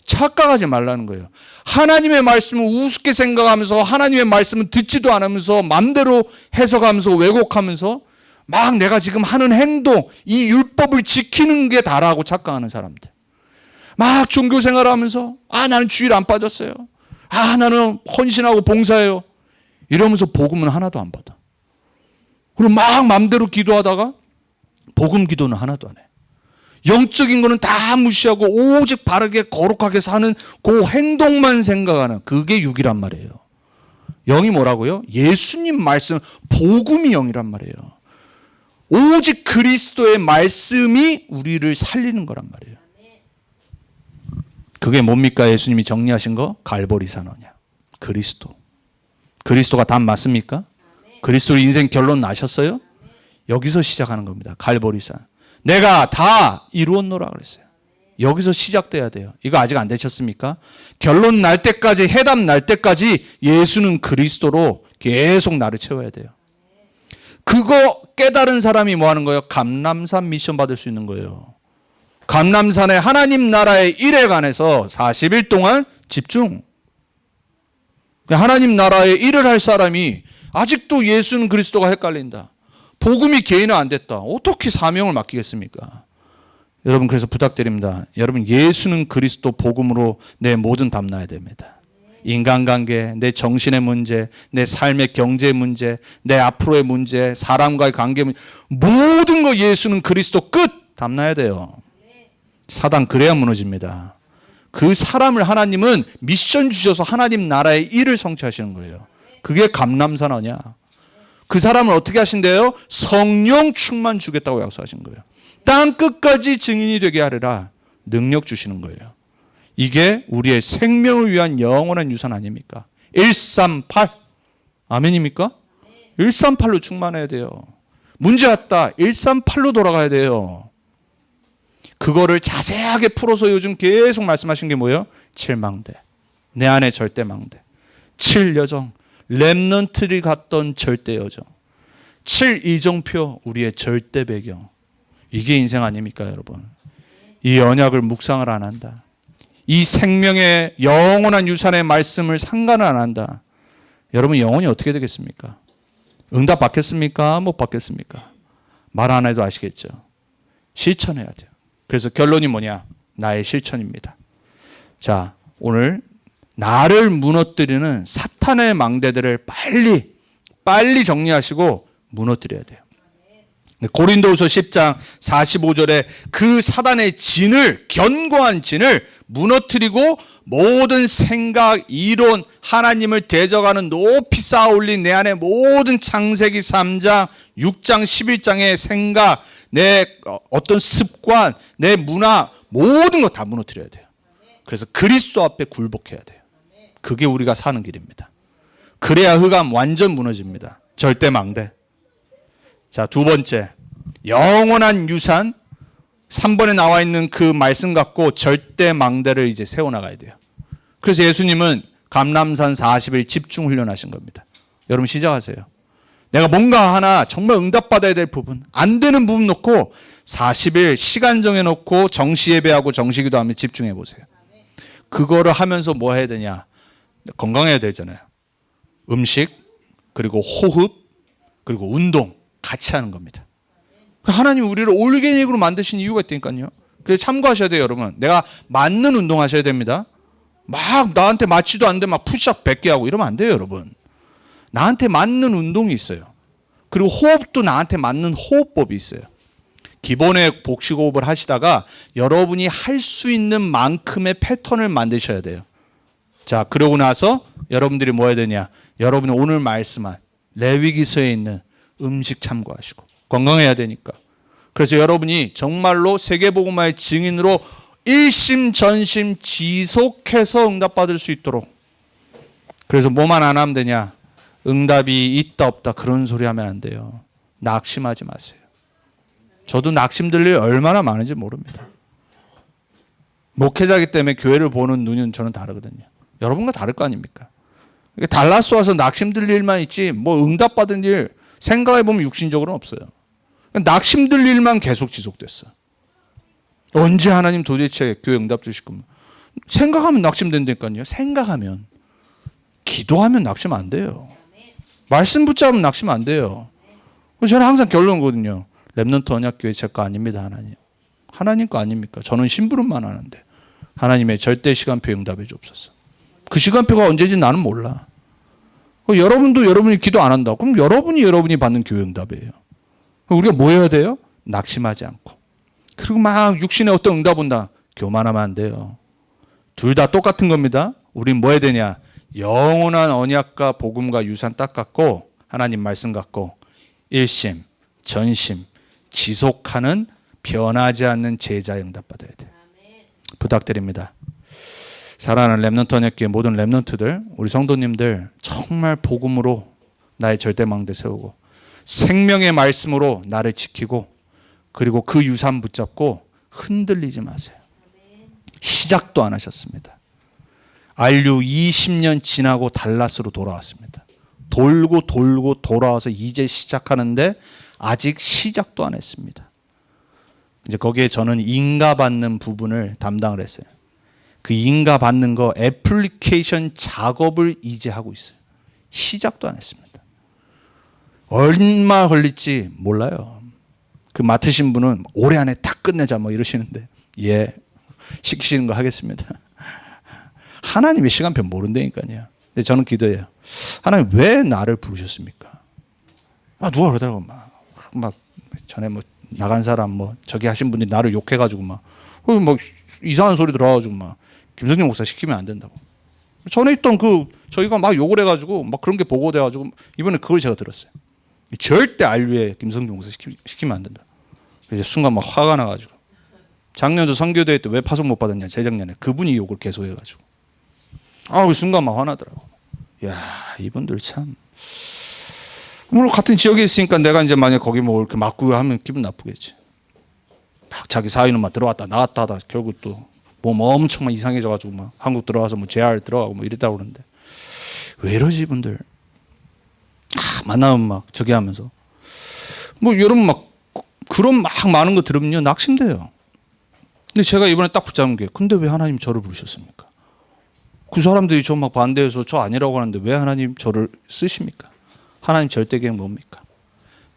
착각하지 말라는 거예요. 하나님의 말씀을 우습게 생각하면서 하나님의 말씀은 듣지도 않으면서 마음대로 해석하면서 왜곡하면서 막 내가 지금 하는 행동 이 율법을 지키는 게 다라고 착각하는 사람들 막 종교생활을 하면서 나는 주일 안 빠졌어요. 나는 헌신하고 봉사해요. 이러면서 복음은 하나도 안 받아. 그리고 막 마음대로 기도하다가 복음 기도는 하나도 안 해. 영적인 거는 다 무시하고 오직 바르게 거룩하게 사는 그 행동만 생각하는 그게 육이란 말이에요. 영이 뭐라고요? 예수님 말씀 복음이 영이란 말이에요. 오직 그리스도의 말씀이 우리를 살리는 거란 말이에요. 그게 뭡니까? 예수님이 정리하신 거? 갈보리 산언이야. 그리스도. 그리스도가 답 맞습니까? 그리스도 인생 결론 나셨어요? 여기서 시작하는 겁니다. 갈보리산. 내가 다 이루었노라 그랬어요. 여기서 시작돼야 돼요. 이거 아직 안 되셨습니까? 결론 날 때까지 해답 날 때까지 예수는 그리스도로 계속 나를 채워야 돼요. 그거 깨달은 사람이 뭐 하는 거예요? 감람산 미션 받을 수 있는 거예요. 감람산에 하나님 나라의 일에 관해서 40일 동안 집중. 하나님 나라의 일을 할 사람이 아직도 예수는 그리스도가 헷갈린다. 복음이 개인화 안 됐다. 어떻게 사명을 맡기겠습니까? 여러분 그래서 부탁드립니다. 여러분 예수는 그리스도 복음으로 내 모든 답 나야 됩니다. 인간관계, 내 정신의 문제, 내 삶의 경제 문제, 내 앞으로의 문제, 사람과의 관계 문제 모든 거 예수는 그리스도 끝 답 나야 돼요. 사단 그래야 무너집니다. 그 사람을 하나님은 미션 주셔서 하나님 나라의 일을 성취하시는 거예요. 그게 감람산언이야. 그 사람을 어떻게 하신대요? 성령 충만 주겠다고 약속하신 거예요. 땅 끝까지 증인이 되게 하리라 능력 주시는 거예요. 이게 우리의 생명을 위한 영원한 유산 아닙니까? 138 아멘입니까? 138로 충만해야 돼요. 문제 왔다 138로 돌아가야 돼요. 그거를 자세하게 풀어서 요즘 계속 말씀하신 게 뭐예요? 7망대 내 안에 절대 망대 7여정 렘넌트를 갔던 절대 여정 7이정표 우리의 절대 배경 이게 인생 아닙니까 여러분? 이 언약을 묵상을 안 한다. 이 생명의 영원한 유산의 말씀을 상관을 안 한다. 여러분 영혼이 어떻게 되겠습니까? 응답 받겠습니까? 못 받겠습니까? 말 안 해도 아시겠죠? 실천해야 돼요. 그래서 결론이 뭐냐? 나의 실천입니다. 자, 오늘 나를 무너뜨리는 사탄의 망대들을 빨리 정리하시고 무너뜨려야 돼요. 고린도후서 10장 45절에 그 사단의 진을, 견고한 진을 무너뜨리고 모든 생각, 이론, 하나님을 대적하는 높이 쌓아 올린 내 안에 모든 창세기 3장, 6장, 11장의 생각, 내 어떤 습관, 내 문화, 모든 거 다 무너뜨려야 돼요. 그래서 그리스도 앞에 굴복해야 돼요. 그게 우리가 사는 길입니다. 그래야 흑암 완전 무너집니다. 절대 망대. 자, 두 번째, 영원한 유산. 3번에 나와 있는 그 말씀 갖고 절대 망대를 이제 세워나가야 돼요. 그래서 예수님은 감람산 40일 집중 훈련하신 겁니다. 여러분 시작하세요. 내가 뭔가 하나 정말 응답받아야 될 부분, 안 되는 부분 놓고 40일 시간 정해놓고 정시 예배하고 정시 기도하면 집중해 보세요. 그거를 하면서 뭐 해야 되냐? 건강해야 되잖아요. 음식, 그리고 호흡, 그리고 운동 같이 하는 겁니다. 하나님 우리를 올게닉으로 만드신 이유가 있다니까요. 그래서 참고하셔야 돼요, 여러분. 내가 맞는 운동 하셔야 됩니다. 막 나한테 맞지도 않는데 막 푸시업 100개 하고 이러면 안 돼요, 여러분. 나한테 맞는 운동이 있어요. 그리고 호흡도 나한테 맞는 호흡법이 있어요. 기본의 복식호흡을 하시다가 여러분이 할 수 있는 만큼의 패턴을 만드셔야 돼요. 자, 그러고 나서 여러분들이 뭐 해야 되냐? 여러분이 오늘 말씀한 레위기서에 있는 음식 참고하시고 건강해야 되니까. 그래서 여러분이 정말로 세계복음화의 증인으로 일심전심 지속해서 응답받을 수 있도록. 그래서 뭐만 안 하면 되냐? 응답이 있다 없다 그런 소리 하면 안 돼요. 낙심하지 마세요. 저도 낙심들 일 얼마나 많은지 모릅니다. 목회자이기 때문에 교회를 보는 눈은 저는 다르거든요. 여러분과 다를 거 아닙니까? 달라스 와서 낙심들 일만 있지 뭐 응답받은 일 생각해보면 육신적으로는 없어요. 낙심들 일만 계속 지속됐어. 언제 하나님 도대체 교회 응답 주실 겁니까? 생각하면 낙심된다니까요. 생각하면. 기도하면 낙심 안 돼요. 말씀 붙잡으면 낙심 안 돼요. 저는 항상 결론거든요. 렘넌트 언약교회 제 거 아닙니다. 하나님. 하나님 거 아닙니까? 저는 심부름만 하는데 하나님의 절대 시간표 응답해 주옵소서. 그 시간표가 언제인지 나는 몰라. 여러분도 여러분이 기도 안 한다. 그럼 여러분이 받는 교회 응답이에요. 우리가 뭐 해야 돼요? 낙심하지 않고. 그리고 막 육신의 어떤 응답 온다. 교만하면 안 돼요. 둘 다 똑같은 겁니다. 우린 뭐 해야 되냐? 영원한 언약과 복음과 유산 딱 갖고 하나님 말씀 갖고 일심, 전심, 지속하는 변하지 않는 제자의 응답 받아야 돼요. 부탁드립니다. 사랑하는 렘넌트 언약교회 모든 렘넌트들, 우리 성도님들 정말 복음으로 나의 절대망대 세우고 생명의 말씀으로 나를 지키고 그리고 그 유산 붙잡고 흔들리지 마세요. 시작도 안 하셨습니다. 안류 20년 지나고 달라스로 돌아왔습니다. 돌고 돌아와서 이제 시작하는데 아직 시작도 안 했습니다. 이제 거기에 저는 인가 받는 부분을 담당을 했어요. 그 인가 받는 거 애플리케이션 작업을 이제 하고 있어요. 시작도 안 했습니다. 얼마 걸릴지 몰라요. 그 맡으신 분은 올해 안에 다 끝내자 뭐 이러시는데 예, 시키시는 거 하겠습니다. 하나님의 시간표 모른다니까요. 근데 저는 기도해요. 하나님 왜 나를 부르셨습니까? 누가 그러더라고 막 전에 뭐 나간 사람 뭐 저기 하신 분들이 나를 욕해가지고 막 이상한 소리 들어가지고 막 김성경 목사 시키면 안 된다고. 전에 있던 저희가 막 욕을 해가지고 막 그런 게 보고돼가지고 이번에 그걸 제가 들었어요. 절대 안류에 김성경 목사 시키면 안 된다. 이제 순간 막 화가 나가지고 작년도 선교대회 때 왜 파송 못 받았냐 재작년에 그분이 욕을 계속 해가지고 그 순간 막 화나더라고. 야 이분들 참 물론 같은 지역에 있으니까 내가 이제 만약 거기 뭐 이렇게 맞고 하면 기분 나쁘겠지. 막 자기 사위는 막 들어왔다 나왔다 하다 결국 또 몸 엄청 막 이상해져가지고 막 한국 들어와서 뭐 JR 들어가고 뭐 이랬다고 그러는데 왜 이러지 이분들. 만나면 막 저기 하면서 뭐 여러분 막 그런 막 많은 거 들으면요 낙심돼요. 근데 제가 이번에 딱 붙잡은 게 근데 왜 하나님 저를 부르셨습니까? 그 사람들이 저 막 반대해서 저 아니라고 하는데 왜 하나님 저를 쓰십니까? 하나님 절대 계획 뭡니까?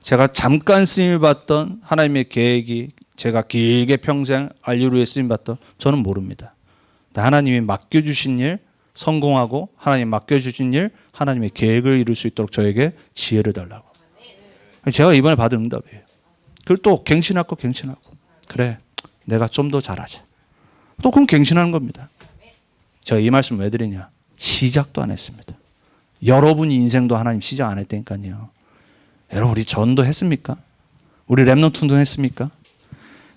제가 잠깐 쓰임을 받던 하나님의 계획이 제가 길게 평생 알리로 위해 쓰임 받던 저는 모릅니다. 하나님이 맡겨주신 일 성공하고 하나님 맡겨주신 일 하나님의 계획을 이룰 수 있도록 저에게 지혜를 달라고. 제가 이번에 받은 응답이에요. 그걸 또 갱신하고 그래 내가 좀 더 잘하자. 또 그럼 갱신하는 겁니다. 제가 이 말씀 왜 드리냐. 시작도 안 했습니다. 여러분 인생도 하나님 시작 안 했다니까요. 여러분 우리 전도 했습니까? 우리 렘넌트 운동 했습니까?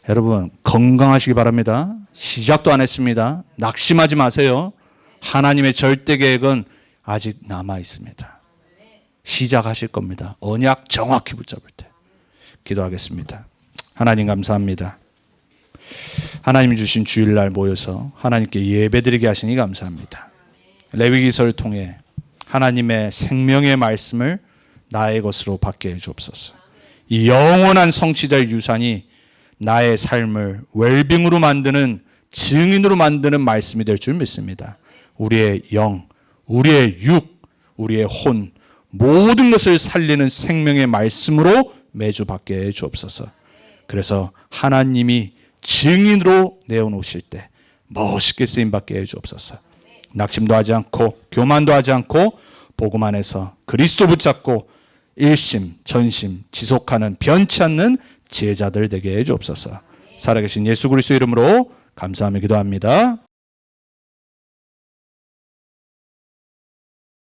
여러분 건강하시기 바랍니다. 시작도 안 했습니다. 낙심하지 마세요. 하나님의 절대 계획은 아직 남아 있습니다. 시작하실 겁니다. 언약 정확히 붙잡을 때. 기도하겠습니다. 하나님 감사합니다. 하나님 주신 주일날 모여서 하나님께 예배드리게 하시니 감사합니다. 레위기서를 통해 하나님의 생명의 말씀을 나의 것으로 받게 해 주옵소서. 이 영원한 성취될 유산이 나의 삶을 웰빙으로 만드는 증인으로 만드는 말씀이 될 줄 믿습니다. 우리의 영, 우리의 육, 우리의 혼 모든 것을 살리는 생명의 말씀으로 매주 받게 해 주옵소서. 그래서 하나님이 증인으로 내어놓으실 때 멋있게 쓰임받게 해 주옵소서. 낙심도 하지 않고 교만도 하지 않고 복음 안에서 그리스도 붙잡고 일심 전심 지속하는 변치 않는 제자들 되게 해 주옵소서. 살아계신 예수 그리스도 이름으로 감사하며 기도합니다.